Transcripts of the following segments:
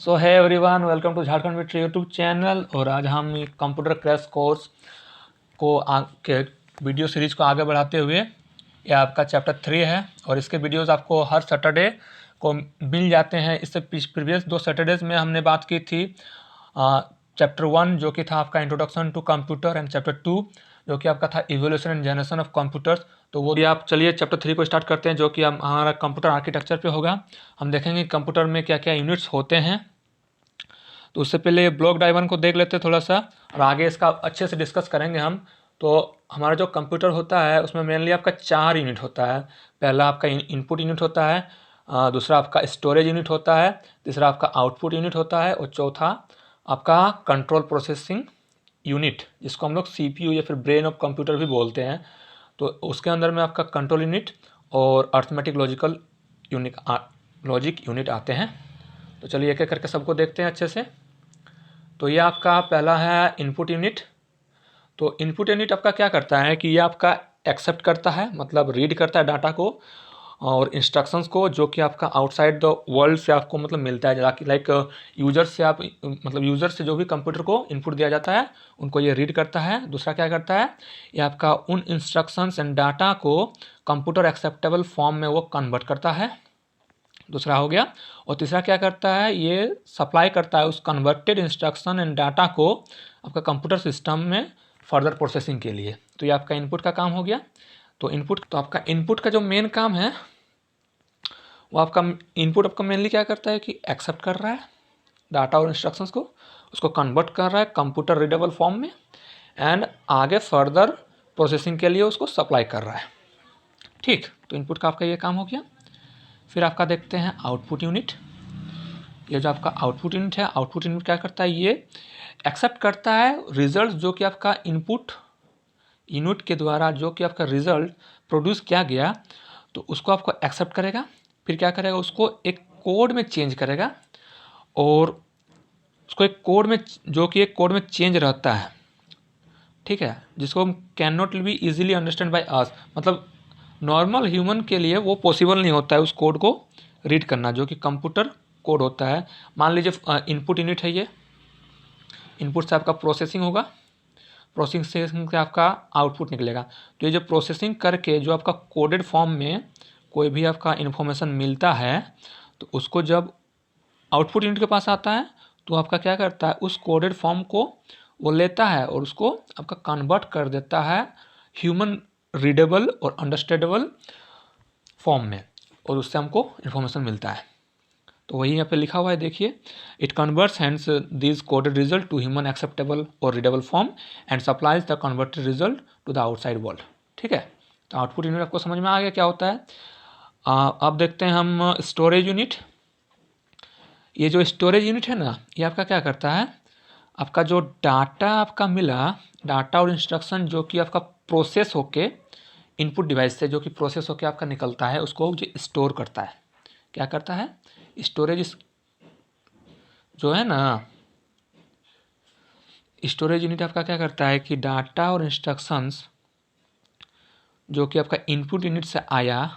So hi everyone, welcome to Jharkhand wit YouTube channel. और आज हम कंप्यूटर क्रैश कोर्स को के वीडियो सीरीज को आगे बढ़ाते हुए ये आपका चैप्टर 3 है और इसके वीडियोस आपको हर सैटरडे को मिल जाते हैं। इससे प्रीवियस 2 सैटरडेज में हमने बात की थी चैप्टर 1 जो कि था आपका introduction to computer and chapter 2 जो कि आपका था evolution and generation of computers. तो वो भी आप चलिए चैप्टर 3 को स्टार्ट करते हैं जो कि हमारा कंप्यूटर आर्किटेक्चर पे होगा। हम देखेंगे कंप्यूटर में क्या क्या यूनिट्स होते हैं। तो उससे पहले ब्लॉक डायग्राम को देख लेते हैं थोड़ा सा और आगे इसका अच्छे से डिस्कस करेंगे हम। तो हमारा जो कंप्यूटर होता है उसमें मेनली आपका 4 यूनिट होता है। पहला आपका इनपुट यूनिट होता है, दूसरा आपका स्टोरेज यूनिट होता है, तीसरा आपका आउटपुट यूनिट होता है और चौथा आपका कंट्रोल प्रोसेसिंग यूनिट जिसको हम लोग CPU या फिर ब्रेन ऑफ कंप्यूटर भी बोलते हैं। तो उसके अंदर में आपका कंट्रोल यूनिट और अर्थमेटिक लॉजिक यूनिट आते हैं। तो चलिए एक एक करके सबको देखते हैं अच्छे से। तो ये आपका पहला है इनपुट यूनिट। तो इनपुट यूनिट आपका क्या करता है कि ये आपका एक्सेप्ट करता है, मतलब रीड करता है डाटा को और इंस्ट्रक्शंस को जो कि आपका आउटसाइड द वर्ल्ड से आपको मतलब मिलता है। लाइक यूजर से आप मतलब यूजर से जो भी कंप्यूटर को इनपुट दिया जाता है उनको ये रीड करता है। दूसरा क्या करता है, ये आपका उन इंस्ट्रक्शंस एंड डाटा को कंप्यूटर एक्सेप्टेबल फॉर्म में वो कन्वर्ट करता है, दूसरा हो गया। और तीसरा क्या करता है, ये सप्लाई करता है उस कन्वर्टेड इंस्ट्रक्शन एंड डाटा को आपका कंप्यूटर सिस्टम में फर्दर प्रोसेसिंग के लिए। तो ये आपका इनपुट का काम हो गया। तो आपका इनपुट का जो मेन काम है वो आपका इनपुट आपका मेनली क्या करता है कि एक्सेप्ट कर रहा है डाटा और इंस्ट्रक्शंस को, उसको कन्वर्ट कर रहा है कंप्यूटर रीडेबल फॉर्म में एंड आगे फर्दर प्रोसेसिंग के लिए उसको सप्लाई कर रहा है। ठीक, तो इनपुट का आपका ये काम हो गया। फिर आपका देखते हैं आउटपुट यूनिट। ये जो आपका आउटपुट यूनिट है, आउटपुट यूनिट क्या करता है, ये एक्सेप्ट करता है रिजल्ट जो कि आपका इनपुट यूनिट के द्वारा जो कि आपका रिजल्ट प्रोड्यूस किया गया तो उसको आपको एक्सेप्ट करेगा। फिर क्या करेगा, उसको एक कोड में चेंज करेगा और उसको एक कोड में जो कि एक कोड में चेंज रहता है, ठीक है, जिसको हम can not be easily understand by us, मतलब नॉर्मल ह्यूमन के लिए वो पॉसिबल नहीं होता है उस कोड को रीड करना जो कि कंप्यूटर कोड होता है। मान लीजिए इनपुट यूनिट है, ये इनपुट से आपका प्रोसेसिंग होगा, प्रोसेसिंग से आपका आउटपुट निकलेगा। तो ये जो प्रोसेसिंग करके जो आपका कोडेड फॉर्म में कोई भी आपका इन्फॉर्मेशन मिलता है तो उसको जब आउटपुट यूनिट के पास आता है तो आपका क्या करता है, उस कोडेड फॉर्म को वो लेता है और उसको आपका कन्वर्ट कर देता है ह्यूमन रीडेबल और अंडरस्टैंडेबल फॉर्म में और उससे हमको इन्फॉर्मेशन मिलता है। तो वही यहाँ पे लिखा हुआ है, देखिए, it converts hands this coded result to human acceptable और readable form and supplies the converted result to the outside world. ठीक है, तो आउटपुट यूनिट आपको समझ में आ गया क्या होता है। अब देखते हैं हम स्टोरेज यूनिट। ये जो स्टोरेज यूनिट है ना, ये आपका क्या करता है, आपका जो डाटा आपका मिला, डाटा और इंस्ट्रक्शन जो कि आपका प्रोसेस होके इनपुट डिवाइस से जो कि प्रोसेस होके आपका निकलता है उसको जो स्टोर करता है। क्या करता है, स्टोरेज जो है ना, स्टोरेज यूनिट आपका क्या करता है कि डाटा और इंस्ट्रक्शंस जो कि आपका इनपुट यूनिट से आया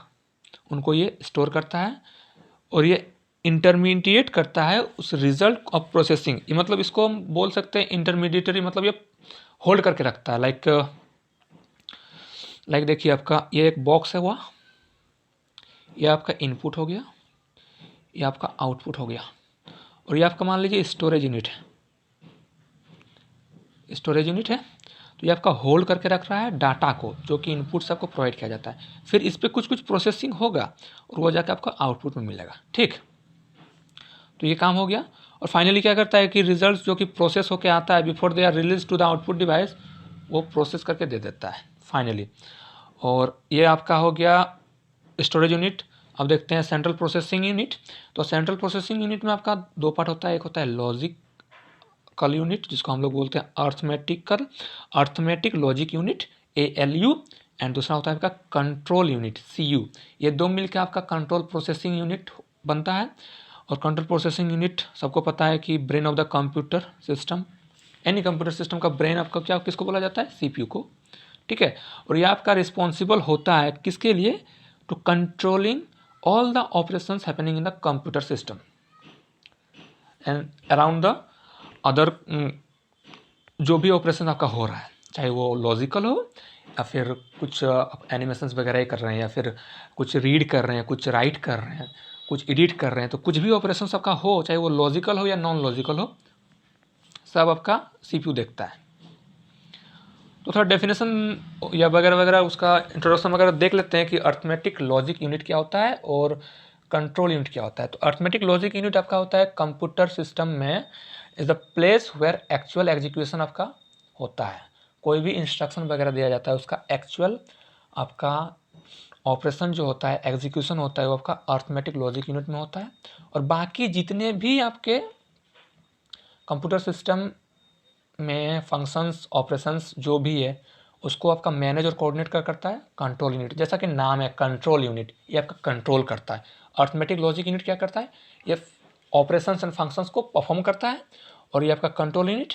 उनको ये स्टोर करता है और ये इंटरमीडिएट करता है उस रिजल्ट ऑफ प्रोसेसिंग। ये मतलब इसको हम बोल सकते हैं इंटरमीडिएटरी, मतलब ये होल्ड करके रखता है। लाइक देखिए, आपका ये एक बॉक्स है, वह ये आपका इनपुट हो गया, ये आपका आउटपुट हो गया और ये आपका मान लीजिए स्टोरेज यूनिट है, स्टोरेज यूनिट है। तो ये आपका होल्ड करके रख रहा है डाटा को जो कि इनपुट से आपको प्रोवाइड किया जाता है। फिर इस पर कुछ प्रोसेसिंग होगा और वो जाकर आपको आउटपुट में मिलेगा। ठीक, तो ये काम हो गया। और फाइनली क्या करता है कि रिजल्ट जो कि प्रोसेस होकर आता है before they are release to the output device, वो प्रोसेस करके दे देता है फाइनली। और ये आपका हो गया स्टोरेज यूनिट। अब देखते हैं सेंट्रल प्रोसेसिंग यूनिट। तो सेंट्रल प्रोसेसिंग यूनिट में आपका 2 पार्ट होता है, एक होता है लॉजिकल यूनिट जिसको हम लोग बोलते हैं arithmetic logic unit ALU and दूसरा होता है आपका कंट्रोल यूनिट CU। ये 2 मिलकर आपका कंट्रोल प्रोसेसिंग यूनिट बनता है। और कंट्रोल प्रोसेसिंग यूनिट सबको पता है कि brain of the computer system, any computer system का ब्रेन आपका क्या किसको बोला जाता है, CPU को। ठीक है, और ये आपका रिस्पॉन्सिबल होता है किसके लिए, to controlling all the operations happening in the computer system. And around the other जो भी ऑपरेशन आपका हो रहा है, चाहे वो लॉजिकल हो या फिर कुछ एनिमेशंस वगैरह ही कर रहे हैं, या फिर कुछ रीड कर रहे हैं, कुछ राइट कर रहे हैं, कुछ एडिट कर रहे हैं, तो कुछ भी ऑपरेशन आपका हो, चाहे वो लॉजिकल हो या नॉन लॉजिकल हो, सब आपका सीपीयू देखता है। तो थोड़ा डेफिनेशन या वगैरह वगैरह उसका इंट्रोडक्शन वगैरह देख लेते हैं कि अर्थमेटिक लॉजिक यूनिट क्या होता है और कंट्रोल यूनिट क्या होता है। तो अर्थमेटिक लॉजिक यूनिट आपका होता है कंप्यूटर सिस्टम में is the place where actual execution आपका होता है। कोई भी इंस्ट्रक्शन वगैरह दिया जाता है, उसका एक्चुअल आपका ऑपरेशन जो होता है, एग्जीक्यूशन होता है, वो आपका अर्थमेटिक लॉजिक यूनिट में होता है। और बाकी जितने भी आपके कंप्यूटर सिस्टम में फंक्शंस, ऑपरेशंस जो भी है, उसको आपका मैनेज और कोऑर्डिनेट करता है कंट्रोल यूनिट। जैसा कि नाम है कंट्रोल यूनिट, ये आपका कंट्रोल करता है। अर्थमेटिक लॉजिक यूनिट क्या करता है, ये ऑपरेशंस एंड फंक्शंस को परफॉर्म करता है। और ये आपका कंट्रोल यूनिट,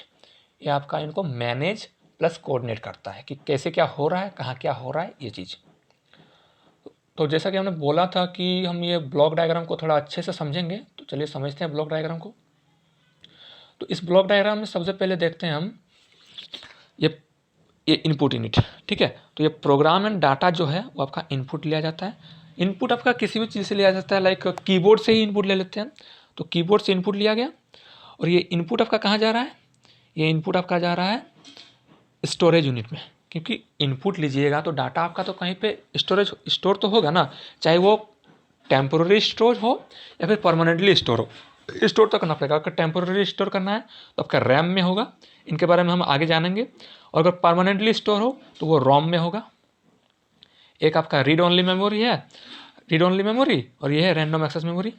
ये आपका इनको मैनेज प्लस कोऑर्डिनेट करता है कि कैसे क्या हो रहा है, कहाँ क्या हो रहा है, ये चीज़। तो जैसा कि हमने बोला था कि हम ये ब्लॉक डायग्राम को थोड़ा अच्छे से समझेंगे, तो चलिए समझते हैं ब्लॉक डायग्राम को। तो इस ब्लॉक डायग्राम में सबसे पहले देखते हैं हम ये इनपुट यूनिट, ठीक है। तो ये प्रोग्राम एंड डाटा जो है वो आपका इनपुट लिया जाता है। इनपुट आपका किसी भी चीज़ से लिया जाता है, लाइक कीबोर्ड से ही इनपुट ले लेते हैं। तो कीबोर्ड से इनपुट लिया गया और ये इनपुट आपका कहाँ जा रहा है, ये इनपुट आपका जा रहा है स्टोरेज यूनिट में। क्योंकि इनपुट लीजिएगा तो डाटा आपका तो कहीं पे स्टोर तो होगा ना, चाहे वो टेम्पोररी स्टोर हो या फिर परमानेंटली स्टोर हो, स्टोर तो करना पड़ेगा। अगर टेम्पोररी स्टोर करना है तो आपका रैम में होगा, इनके बारे में हम आगे जानेंगे। और अगर परमानेंटली स्टोर हो तो वो रोम में होगा। एक आपका रीड ओनली मेमोरी है, रीड ओनली मेमोरी, और ये है रैंडम एक्सेस मेमोरी।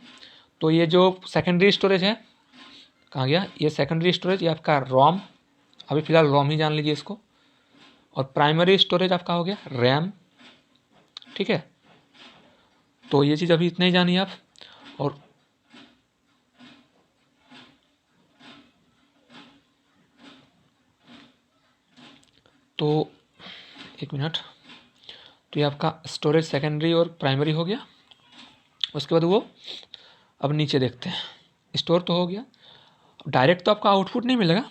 तो ये जो सेकेंडरी स्टोरेज है, कहाँ गया ये सेकेंडरी स्टोरेज, ये आपका रोम, अभी फिलहाल रोम ही जान लीजिए इसको। और प्राइमरी स्टोरेज आपका हो गया रैम, ठीक है। तो ये चीज़ अभी इतने ही जानिए आप। और तो एक मिनट, तो ये आपका स्टोरेज सेकेंडरी और प्राइमरी हो गया। उसके बाद वो अब नीचे देखते हैं, स्टोर तो हो गया, डायरेक्ट तो आपका आउटपुट नहीं मिलेगा,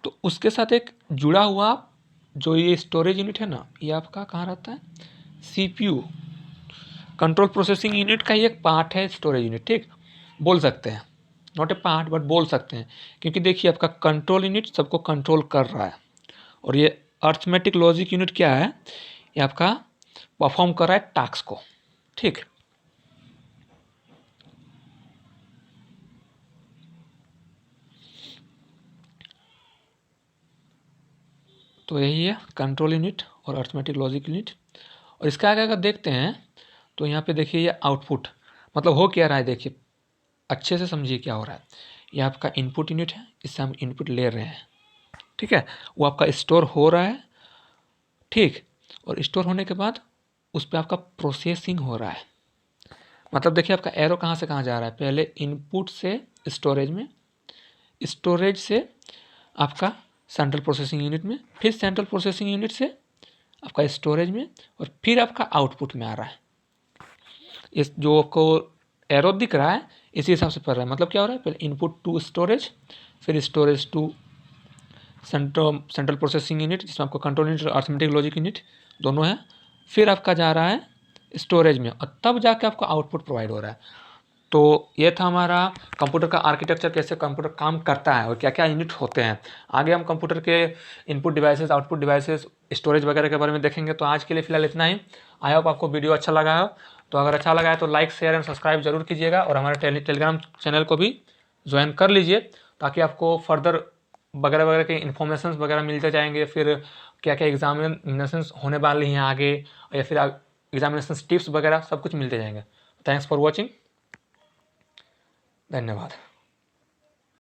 तो उसके साथ एक जुड़ा हुआ जो ये स्टोरेज यूनिट है ना, ये आपका कहाँ रहता है, सीपीयू, कंट्रोल प्रोसेसिंग यूनिट का ही एक पार्ट है स्टोरेज यूनिट, ठीक बोल सकते हैं, नॉट ए पार्ट बट बोल सकते हैं। क्योंकि देखिए आपका कंट्रोल यूनिट सबको कंट्रोल कर रहा है, और ये अर्थमेटिक लॉजिक यूनिट क्या है, ये आपका परफॉर्म कर रहा है टास्क को, ठीक। तो यही है कंट्रोल यूनिट और अर्थमेटिक लॉजिक यूनिट। और इसका आगे अगर देखते हैं तो यहाँ पे देखिए ये आउटपुट मतलब हो क्या रहा है, देखिए अच्छे से समझिए क्या हो रहा है। ये आपका इनपुट यूनिट है, इससे हम इनपुट ले रहे हैं, ठीक है। वो आपका स्टोर हो रहा है, ठीक। और स्टोर होने के बाद उस पर आपका प्रोसेसिंग हो रहा है। मतलब देखिए आपका एरो कहाँ से कहाँ जा रहा है, पहले इनपुट से स्टोरेज में, स्टोरेज से आपका सेंट्रल प्रोसेसिंग यूनिट में, फिर सेंट्रल प्रोसेसिंग यूनिट से आपका स्टोरेज में, और फिर आपका आउटपुट में आ रहा है। इस जो आपको एरो दिख रहा है इसी हिसाब से पढ़ रहा है। मतलब क्या हो रहा है, पहले इनपुट टू स्टोरेज, फिर storage to central processing unit जिसमें आपको कंट्रोल यूनिट और अर्थमेटिक लॉजिक यूनिट दोनों है, फिर आपका जा रहा है स्टोरेज में, और तब जाके आपको आउटपुट प्रोवाइड हो रहा है। तो ये था हमारा कंप्यूटर का आर्किटेक्चर, कैसे कंप्यूटर काम करता है और क्या क्या यूनिट होते हैं। आगे हम कंप्यूटर के input devices, output devices, storage वगैरह के बारे में देखेंगे। तो आज के लिए फिलहाल इतना ही। आई होप आपको वीडियो अच्छा लगा हो। तो अगर अच्छा लगा है तो लाइक, शेयर एंड सब्सक्राइब जरूर कीजिएगा, और हमारे टेलीग्राम चैनल को भी ज्वाइन कर लीजिए, ताकि आपको फर्दर वगैरह वगैरह के इन्फॉर्मेशन वगैरह मिलते जाएंगे। फिर क्या क्या एग्जामिनेशन होने वाली हैं आगे, या फिर एग्जामिनेशन टिप्स वगैरह सब कुछ मिलते जाएंगे। थैंक्स फॉर वॉचिंग, धन्यवाद।